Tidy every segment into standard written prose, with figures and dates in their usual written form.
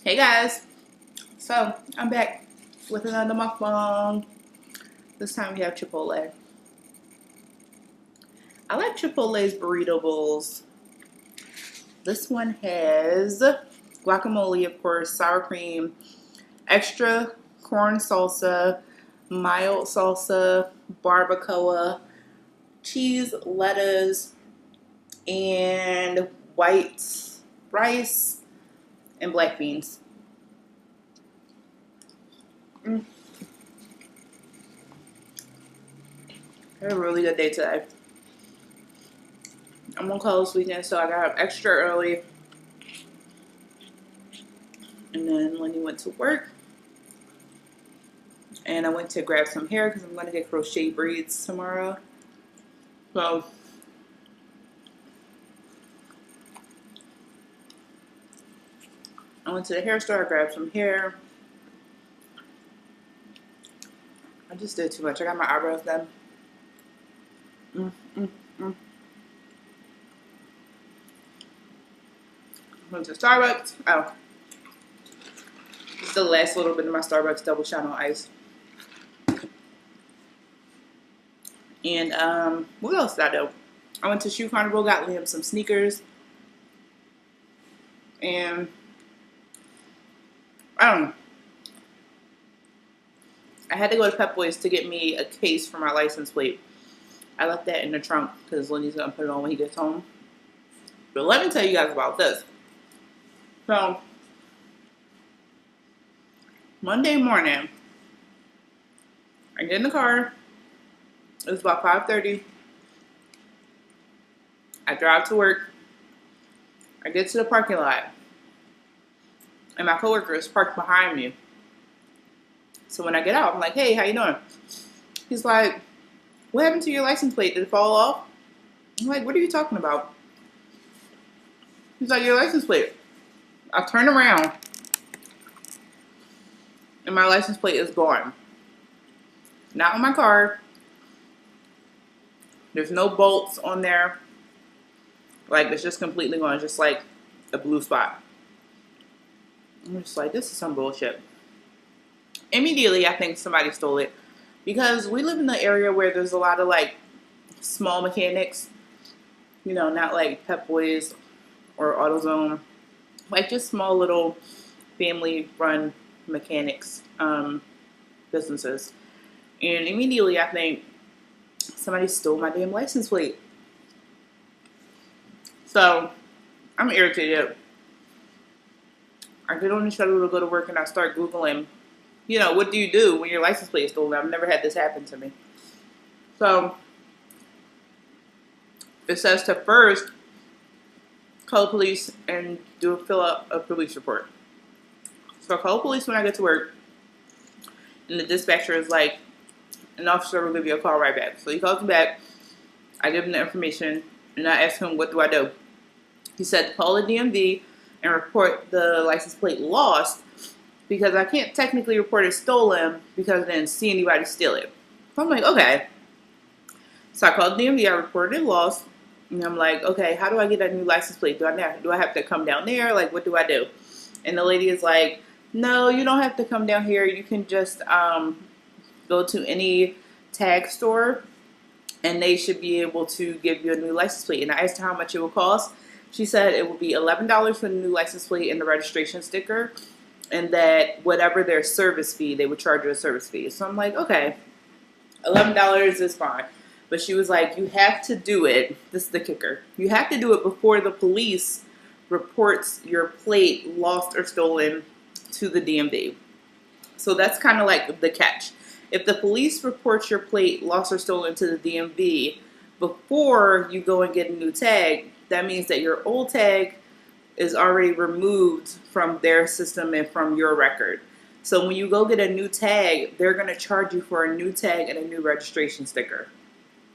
Hey guys, so I'm back with another mukbang. This time we have Chipotle. I like Chipotle's burrito bowls. This one has guacamole, of course, sour cream, extra corn salsa, mild salsa, barbacoa, cheese, lettuce, and white rice and black beans. Mm. I had a really good day today. I'm on college weekend, so I got up extra early. And then Lenny went to work. And I went to grab some hair because I'm going to get crochet braids tomorrow. So I went to the hair store, I grabbed some hair. I just did too much. I got my eyebrows done. Mm, mm, mm. Went to Starbucks. Oh, this is the last little bit of my Starbucks double shot on ice. And what else did I do? I went to Shoe Carnival, got Liam some sneakers. And I don't know. I had to go to Pep Boys to get me a case for my license plate. I left that in the trunk because Lenny's going to put it on when he gets home. But let me tell you guys about this. So, Monday morning, I get in the car. It was about 5:30. I drive to work. I get to the parking lot. And my coworker is parked behind me. So when I get out, I'm like, hey, how you doing? He's like, what happened to your license plate? Did it fall off? I'm like, what are you talking about? He's like, your license plate. I turn around. And my license plate is gone. Not on my car. There's no bolts on there. Like, it's just completely gone. It's just like a blue spot. I'm just like, this is some bullshit. Immediately, I think somebody stole it. Because we live in the area where there's a lot of, like, small mechanics. You know, not like Pep Boys or AutoZone. Like, just small little family-run mechanics businesses. And immediately, I think somebody stole my damn license plate. So, I'm irritated. I get on the shuttle to go to work and I start Googling, you know, what do you do when your license plate is stolen? I've never had this happen to me. So, it says to first call the police and fill out a police report. So I call the police when I get to work. And the dispatcher is like, an officer will give you a call right back. So he calls me back. I give him the information. And I ask him, what do I do? He said to call the DMV and report the license plate lost. Because I can't technically report it stolen because I didn't see anybody steal it. So I'm like, okay. So I called the DMV. I reported it lost. And I'm like, okay, how do I get a new license plate? Do I have to come down there? Like, what do I do? And the lady is like, no, you don't have to come down here. You can just go to any tag store and they should be able to give you a new license plate. And I asked her how much it would cost. She said it would be $11 for the new license plate and the registration sticker. And that whatever their service fee, they would charge you a service fee. So I'm like, okay, $11 is fine. But she was like, you have to do it. This is the kicker. You have to do it before the police reports your plate lost or stolen to the DMV. So that's kind of like the catch. If the police reports your plate lost or stolen to the DMV before you go and get a new tag, that means that your old tag is already removed from their system and from your record. So when you go get a new tag, they're going to charge you for a new tag and a new registration sticker.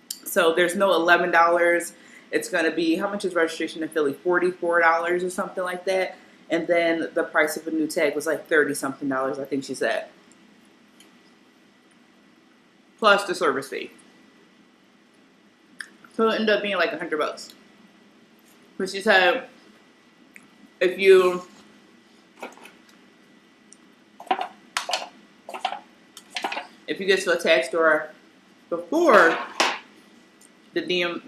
So there's no $11. It's going to be, how much is registration in Philly? $44 or something like that. And then the price of a new tag was like $30-something, I think she said. Plus the service fee. So it ended up being like $100. But she said, if you if you get to a tag store before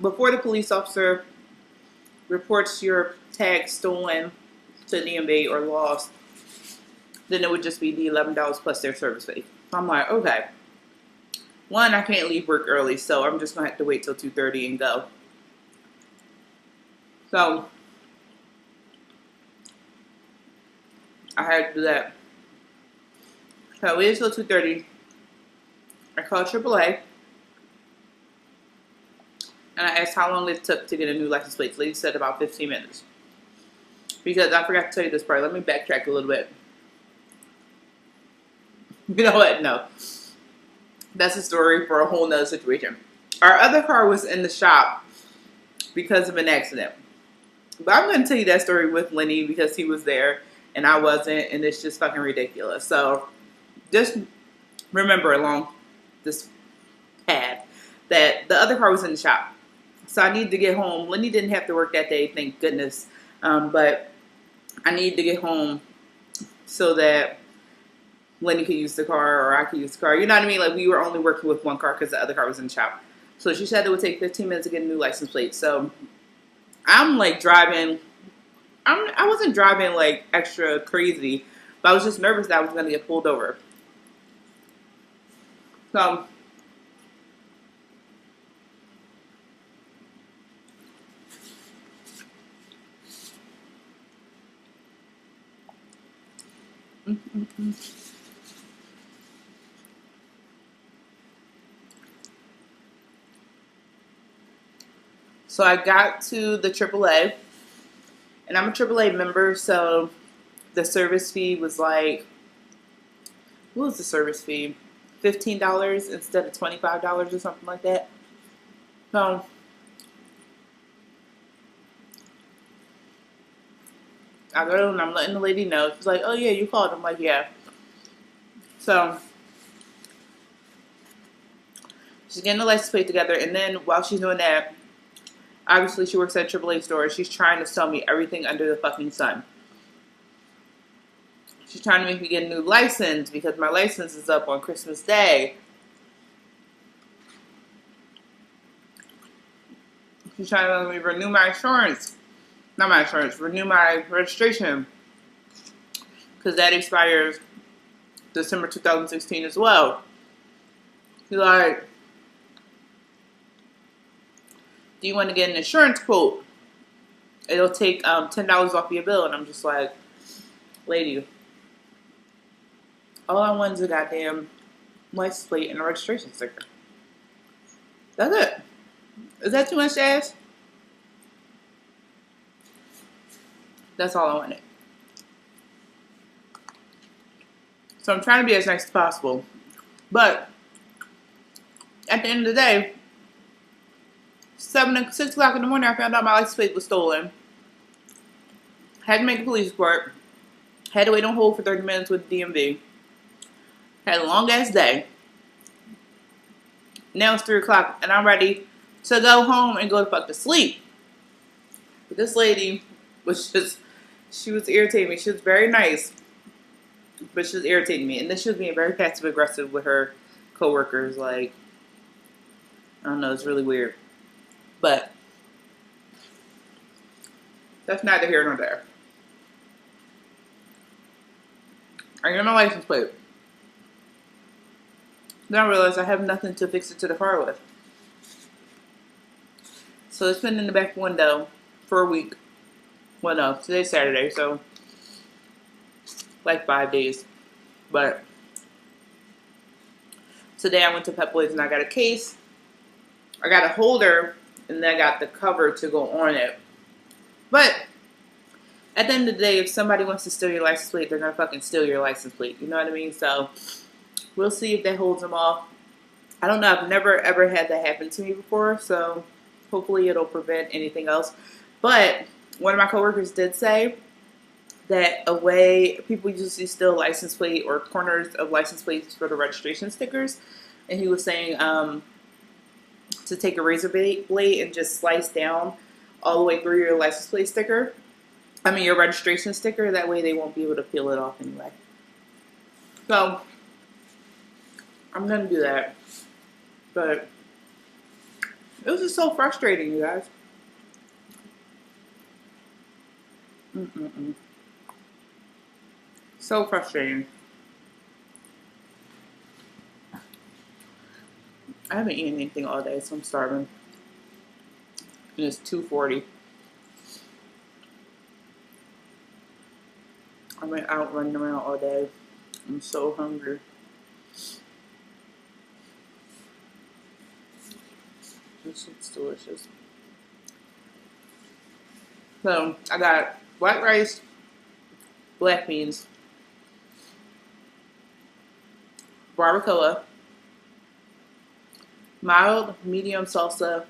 before the police officer reports your tag stolen to DMV or lost, then it would just be the $11 plus their service fee. I'm like, okay. One, I can't leave work early, so I'm just gonna have to wait till 2:30 and go. So I had to do that. So I waited till 2:30. I called AAA and I asked how long it took to get a new license plate. The lady said about 15 minutes. Because I forgot to tell you this part. Let me backtrack a little bit. You know what? No. That's a story for a whole nother situation. Our other car was in the shop because of an accident. But I'm going to tell you that story with Lenny because he was there and I wasn't, and it's just fucking ridiculous. So just remember along this path that the other car was in the shop. So I needed to get home. Lenny didn't have to work that day, thank goodness. But I needed to get home so that Lenny could use the car or I could use the car. You know what I mean? Like we were only working with one car because the other car was in the shop. So she said it would take 15 minutes to get a new license plate. So I'm like driving. I wasn't driving like extra crazy, but I was just nervous that I was going to get pulled over. So So I got to the AAA, and I'm a AAA member, so the service fee was like, what was the service fee? $15 instead of $25 or something like that. So I go and I'm letting the lady know. She's like, oh yeah, you called. I'm like, yeah. So she's getting the license plate together, and then while she's doing that, obviously she works at a AAA store. She's trying to sell me everything under the fucking sun. She's trying to make me get a new license because my license is up on Christmas Day. She's trying to let me renew my insurance. Not my insurance, renew my registration. Because that expires December 2016 as well. She's like, do you want to get an insurance quote? It'll take $10 off your bill. And I'm just like, lady, all I want is a goddamn license plate and a registration sticker. That's it. Is that too much to ask? That's all I wanted. So I'm trying to be as nice as possible. But at the end of the day, 6 o'clock in the morning, I found out my license plate was stolen. Had to make a police report. Had to wait on hold for 30 minutes with the DMV. Had a long ass day. Now it's 3 o'clock and I'm ready to go home and go the fuck to sleep. But this lady was just, she was irritating me. She was very nice, but she was irritating me. And then she was being very passive aggressive with her coworkers. Like, I don't know, it's really weird. But that's neither here nor there. I got my license plate. Then I realized I have nothing to fix it to the car with. So it's been in the back window for a week. Well, no, today's Saturday, so like 5 days. But today I went to Pep Boys and I got a case. I got a holder and then I got the cover to go on it. But at the end of the day, if somebody wants to steal your license plate, they're going to fucking steal your license plate. You know what I mean? So we'll see if that holds them off. I don't know. I've never, ever had that happen to me before. So hopefully it'll prevent anything else. But one of my coworkers did say that a way people usually steal license plate or corners of license plates for the registration stickers. And he was saying to take a razor blade and just slice down all the way through your license plate sticker. I mean, your registration sticker. That way they won't be able to peel it off anyway. So I'm gonna do that. But it was just so frustrating, you guys. Mm-mm-mm. So frustrating. I haven't eaten anything all day, so I'm starving. And it's 2:40. I've been out running around all day. I'm so hungry. This shit's delicious. So I got white rice, black beans, barbacoa, mild medium salsa,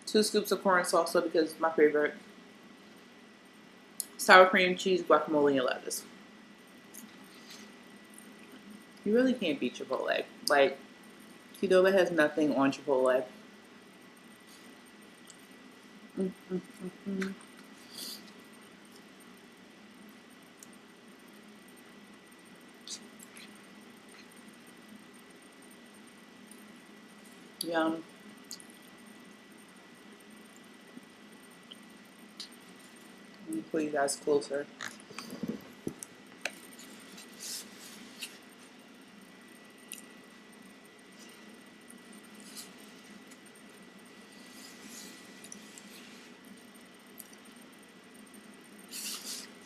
2 scoops of corn salsa because it's my favorite, sour cream, cheese, guacamole, and lettuce. You really can't beat Chipotle. Like, Qdoba has nothing on Chipotle. Mm-mm-mm-mm. Yum. Let me put you guys closer.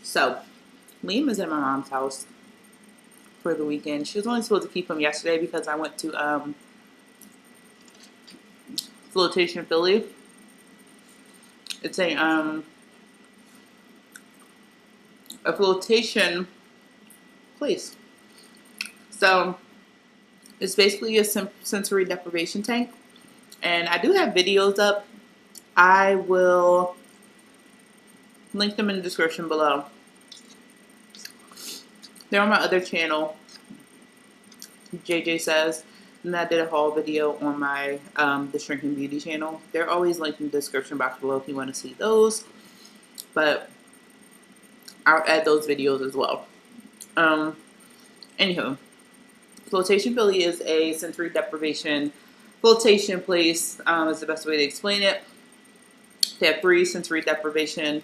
So, Liam is at my mom's house for the weekend. She was only supposed to keep him yesterday because I went to Flotation Philly. It's a flotation place. So it's basically a sensory deprivation tank, and I do have videos up. I will link them in the description below. They're on my other channel, JJ Says, and I did a haul video on my The Shrinking Beauty channel. They're always linked in the description box below if you want to see those. But I'll add those videos as well. Anywho, Flotation Philly is a sensory deprivation flotation place. Is the best way to explain it. They have 3 sensory deprivation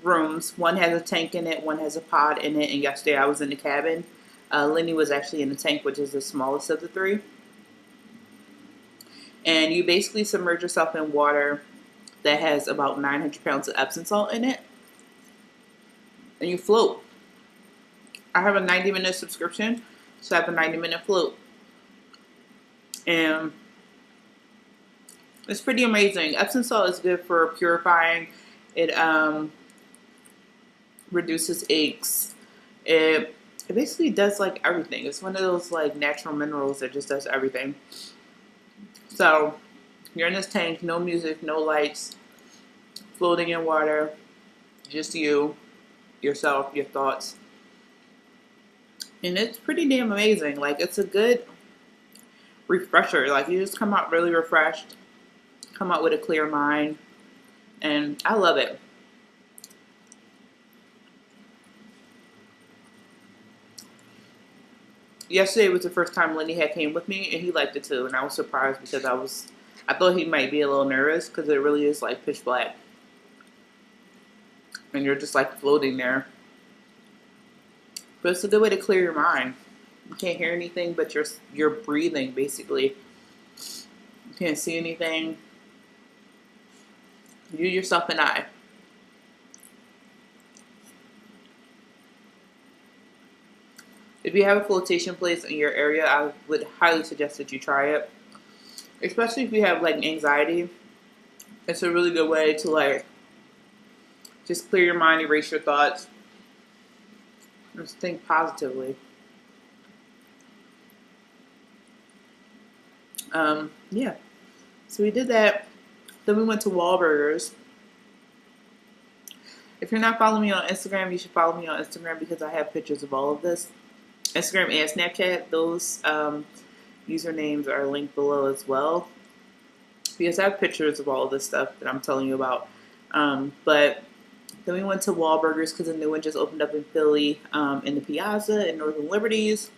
rooms. One has a tank in it, one has a pod in it, and yesterday I was in the cabin. Lenny was actually in the tank, which is the smallest of the 3. And you basically submerge yourself in water that has about 900 pounds of Epsom salt in it, and you float. I have a 90-minute subscription, so I have a 90-minute float. And it's pretty amazing. Epsom salt is good for purifying. It reduces aches. It basically does like everything. It's one of those like natural minerals that just does everything. So you're in this tank, no music, no lights, floating in water, just you, yourself, your thoughts. And it's pretty damn amazing. Like, it's a good refresher. Like, you just come out really refreshed, come out with a clear mind, and I love it. Yesterday was the first time Lenny had came with me, and he liked it too, and I was surprised because I thought he might be a little nervous because it really is like pitch black. And you're just like floating there. But it's a good way to clear your mind. You can't hear anything, but you're breathing basically. You can't see anything. You, yourself, and I. If you have a flotation place in your area, I would highly suggest that you try it. Especially if you have like anxiety. It's a really good way to like just clear your mind, erase your thoughts. Just think positively. Yeah. So we did that. Then we went to Wahlburgers. If you're not following me on Instagram, you should follow me on Instagram because I have pictures of all of this. Instagram and Snapchat, those usernames are linked below as well. Because I have pictures of all of this stuff that I'm telling you about. But then we went to Wahlburgers because a new one just opened up in Philly, in the Piazza in Northern Liberties.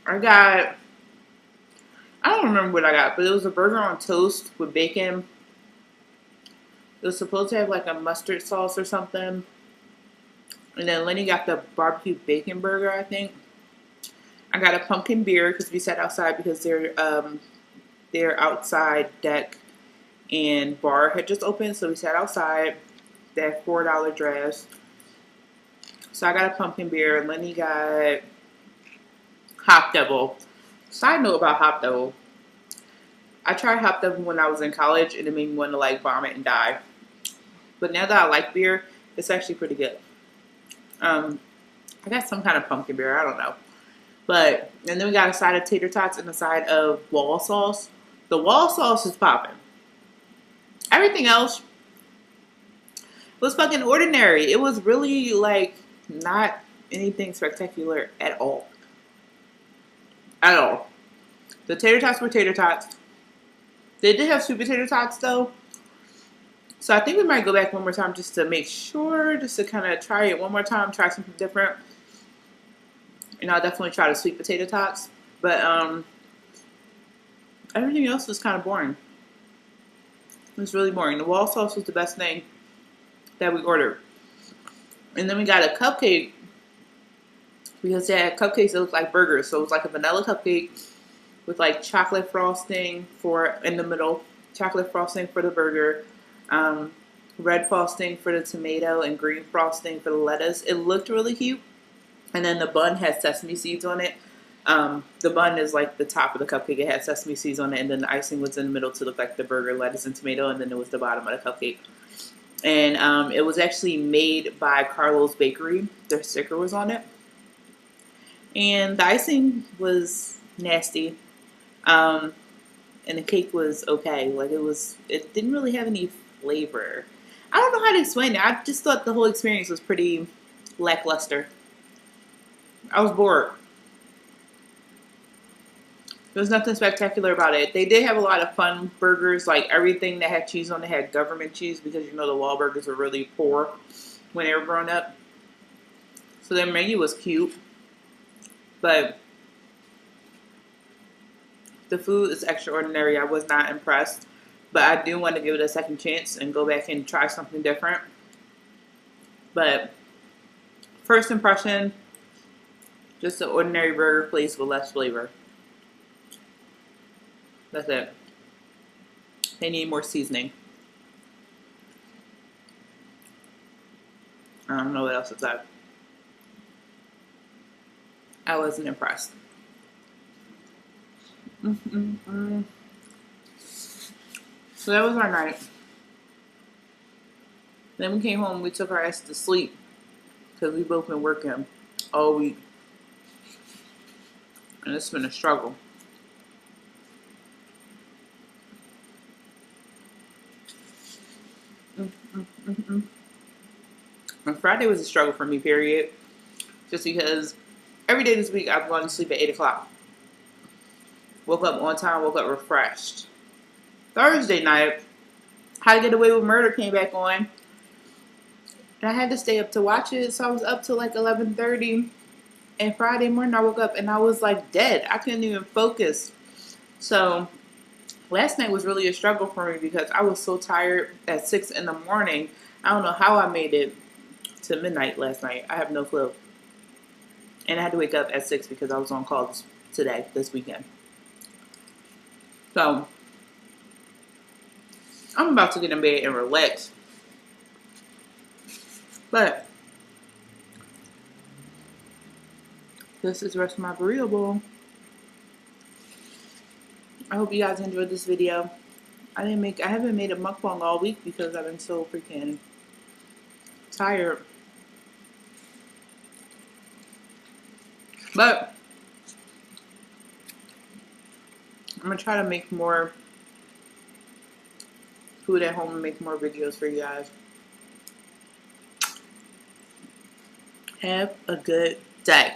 I don't remember what I got, but it was a burger on toast with bacon. It was supposed to have like a mustard sauce or something. And then Lenny got the barbecue bacon burger, I think. I got a pumpkin beer because we sat outside because their outside deck and bar had just opened, so we sat outside. They had $4 drafts. So I got a pumpkin beer. Lenny got Hop Devil. Side note about Hop Devil. I tried Hop Devil when I was in college and it made me want to like vomit and die. But now that I like beer, it's actually pretty good. I got some kind of pumpkin beer. I don't know. And then we got a side of tater tots and a side of wall sauce. The wall sauce is popping. Everything else was fucking ordinary. It was really like not anything spectacular at all. At all. The tater tots were tater tots. They did have sweet potato tots though. So I think we might go back one more time just to make sure, just to kind of try it one more time, try something different. And I'll definitely try the sweet potato tots. But everything else was kind of boring. It was really boring. The wall sauce was the best thing that we ordered. And then we got a cupcake because they had cupcakes that looked like burgers. So it was like a vanilla cupcake with like chocolate frosting in the middle, chocolate frosting for the burger, red frosting for the tomato, and green frosting for the lettuce. It looked really cute. And then the bun had sesame seeds on it. The bun is like the top of the cupcake. It had sesame seeds on it, and then the icing was in the middle to look like the burger, lettuce, and tomato, and then it was the bottom of the cupcake. And it was actually made by Carlo's Bakery. Their sticker was on it. And the icing was nasty. And the cake was okay. Like it didn't really have any flavor. I don't know how to explain it. I just thought the whole experience was pretty lackluster. I was bored. There was nothing spectacular about it. They did have a lot of fun burgers, like everything that had cheese on it had government cheese because you know the Wahlburgers were really poor when they were growing up. So their menu was cute. But the food is extraordinary. I was not impressed. But I do want to give it a second chance and go back and try something different. But first impression, just an ordinary burger place with less flavor. That's it. They need more seasoning. I don't know what else to say. I wasn't impressed. So that was our night. Then we came home. We took our ass to sleep because we both been working all week, and it's been a struggle. And Friday was a struggle for me, period. Just because every day this week I've gone to sleep at 8 o'clock. Woke up on time, woke up refreshed. Thursday night, How to Get Away with Murder came back on. And I had to stay up to watch it, so I was up till like 11:30. And Friday morning I woke up and I was like dead. I couldn't even focus. So last night was really a struggle for me because I was so tired at 6 in the morning. I don't know how I made it to midnight last night. I have no clue. And I had to wake up at 6 because I was on call this weekend. So I'm about to get in bed and relax. But this is the rest of my burrito bowl. I hope you guys enjoyed this video. I haven't made a mukbang all week because I've been so freaking tired. But I'm gonna try to make more food at home and make more videos for you guys. Have a good day.